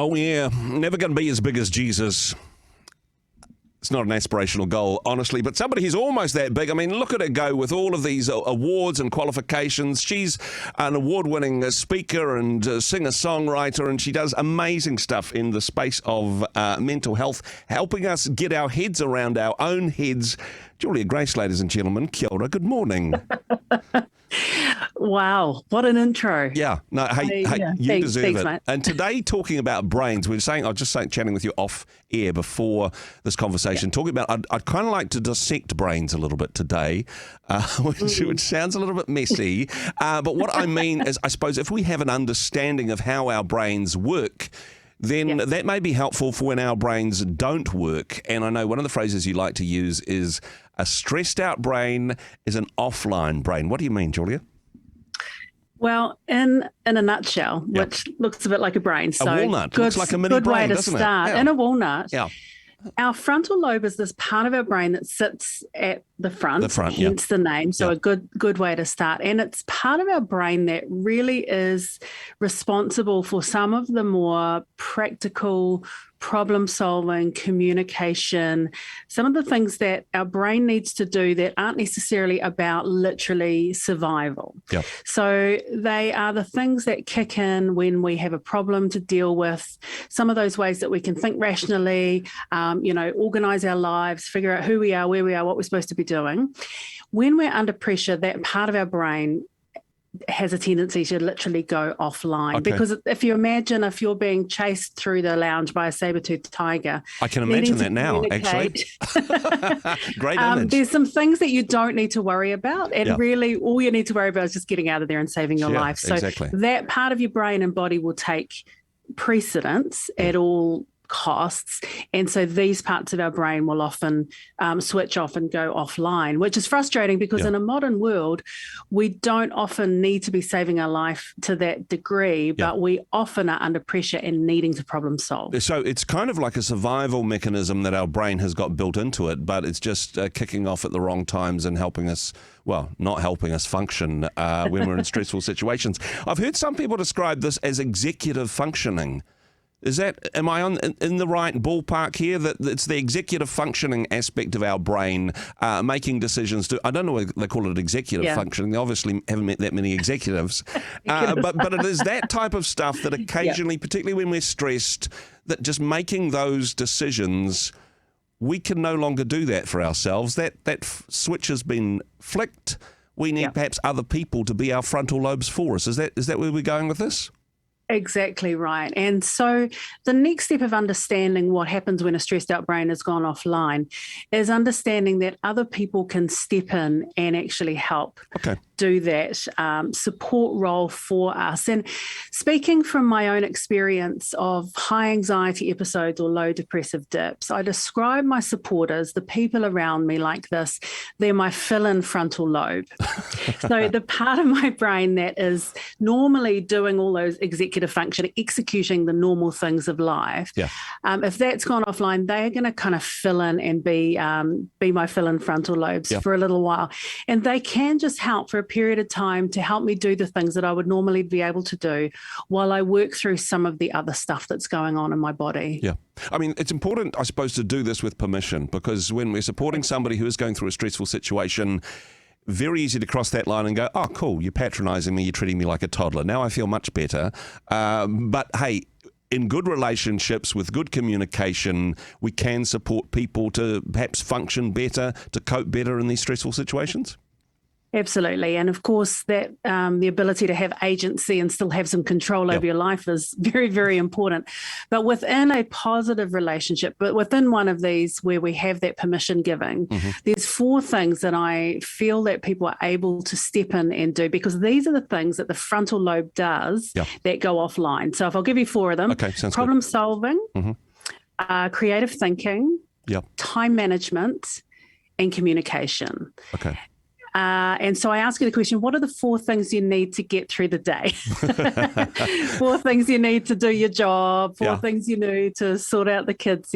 Oh, yeah. Never going to be as big as Jesus. It's not an aspirational goal, honestly, but somebody who's almost that big. I mean, look at her go with all of these awards and qualifications. She's an award-winning speaker and singer-songwriter, and she does amazing stuff in the space of mental health, helping us get our heads around our own heads. Julia Grace, ladies and gentlemen, kia ora, good morning. Wow, what an intro. Yeah, no, hey, you thanks, deserve it. mate. And today, talking about brains, I was just chatting with you off air before this conversation, talking about, I'd kind of like to dissect brains a little bit today, which sounds a little bit messy. But what I mean is, I suppose, if we have an understanding of how our brains work, then that may be helpful for when our brains don't work. And I know one of the phrases you like to use is a stressed out brain is an offline brain. What do you mean, Julia? Well, in a nutshell, which looks a bit like a brain. So a walnut. Looks like a mini good brain, way to doesn't start. it? Yeah. In a walnut. Yeah. Our frontal lobe is this part of our brain that sits at the front, hence the name. So a good way to start. And it's part of our brain that really is responsible for some of the more practical problem solving, communication, some of the things that our brain needs to do that aren't necessarily about literally survival. Yep. So they are the things that kick in when we have a problem to deal with, some of those ways that we can think rationally, organize our lives, figure out who we are, where we are, what we're supposed to be doing. When we're under pressure, that part of our brain has a tendency to literally go offline. Okay. Because if you imagine if you're being chased through the lounge by a saber-toothed tiger. I can imagine that now, actually. Great image. There's some things that you don't need to worry about. And really all you need to worry about is just getting out of there and saving your life. So that part of your brain and body will take precedence at all costs. And so these parts of our brain will often switch off and go offline, which is frustrating because in a modern world, we don't often need to be saving our life to that degree, but we often are under pressure and needing to problem solve. So it's kind of like a survival mechanism that our brain has got built into it, but it's just kicking off at the wrong times and helping us, not helping us function when we're in stressful situations. I've heard some people describe this as executive functioning. Am I in the right ballpark here, that it's the executive functioning aspect of our brain making decisions I don't know why they call it executive functioning. They obviously haven't met that many executives. But it is that type of stuff that occasionally, particularly when we're stressed, that just making those decisions, we can no longer do that for ourselves. That switch has been flicked. We need perhaps other people to be our frontal lobes for us. Is that where we're going with this? Exactly right. And so the next step of understanding what happens when a stressed out brain has gone offline is understanding that other people can step in and actually help do that support role for us. And speaking from my own experience of high anxiety episodes or low depressive dips, I describe my supporters, the people around me, like this. They're my fill-in frontal lobe. So the part of my brain that is normally doing all those executive function, executing the normal things of life. If that's gone offline, they're going to kind of fill in and be my fill-in frontal lobes for a little while. And they can just help for a period of time to help me do the things that I would normally be able to do while I work through some of the other stuff that's going on in my body. Yeah. I mean, it's important, I suppose, to do this with permission, because when we're supporting somebody who is going through a stressful situation, very easy to cross that line and go, oh, cool, you're patronising me, you're treating me like a toddler. Now I feel much better. But hey, in good relationships with good communication, we can support people to perhaps function better, to cope better in these stressful situations. Absolutely. And of course, that the ability to have agency and still have some control over your life is very, very important. But within a positive relationship, but within one of these where we have that permission giving, there's 4 things that I feel that people are able to step in and do, because these are the things that the frontal lobe does that go offline. So if I'll give you 4 of them, problem solving, creative thinking, time management, and communication. And so I ask you the question, what are the 4 things you need to get through the day? 4 things you need to do your job, 4 things you need to sort out the kids,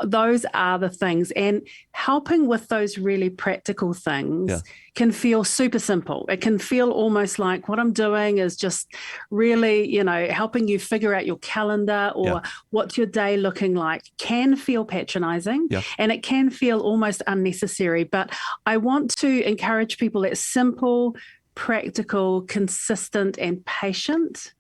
those are the things. And helping with those really practical things can feel super simple. It can feel almost like what I'm doing is just really, helping you figure out your calendar or what's your day looking like. Can feel patronizing and it can feel almost unnecessary. But I want to encourage people that simple, practical, consistent, and patient.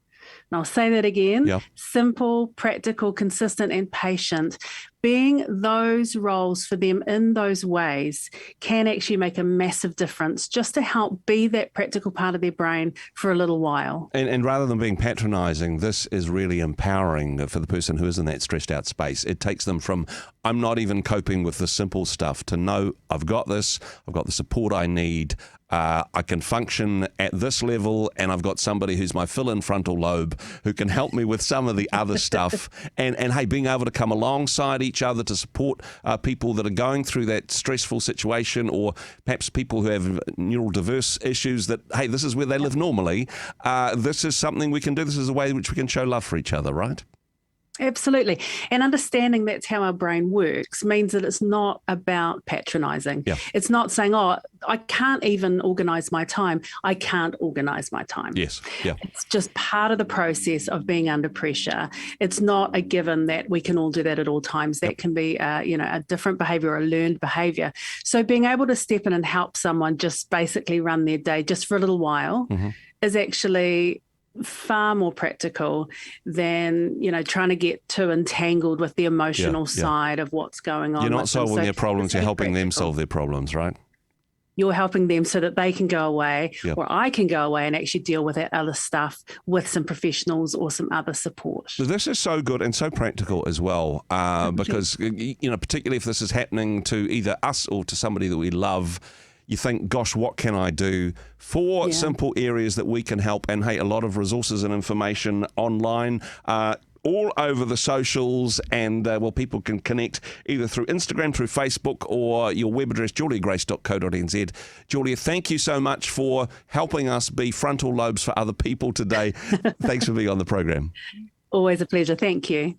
And I'll say that again, simple, practical, consistent, and patient. Being those roles for them in those ways can actually make a massive difference just to help be that practical part of their brain for a little while. And rather than being patronizing, this is really empowering for the person who is in that stressed out space. It takes them from, I'm not even coping with the simple stuff, to know I've got this, I've got the support I need, I can function at this level, and I've got somebody who's my fill-in frontal lobe who can help me with some of the other stuff. And hey, being able to come alongside each other to support people that are going through that stressful situation, or perhaps people who have neurodiverse issues that, hey, this is where they live normally. This is something we can do. This is a way in which we can show love for each other, right? Absolutely. And understanding that's how our brain works means that it's not about patronizing. It's not saying, I can't even organize my time. I can't organize my time. Yes. It's just part of the process of being under pressure. It's not a given that we can all do that at all times. That can be, a different behavior, a learned behavior. So being able to step in and help someone just basically run their day just for a little while is actually far more practical than, trying to get too entangled with the emotional side of what's going on. You're not solving their problems, you're helping them solve their problems, right? You're helping them so that they can go away or I can go away and actually deal with that other stuff with some professionals or some other support. So this is so good and so practical as well, because, particularly if this is happening to either us or to somebody that we love, you think, gosh, what can I do? 4 simple areas that we can help. And hey, a lot of resources and information online, all over the socials, and people can connect either through Instagram, through Facebook, or your web address, juliagrace.co.nz. Julia, thank you so much for helping us be frontal lobes for other people today. Thanks for being on the program. Always a pleasure. Thank you.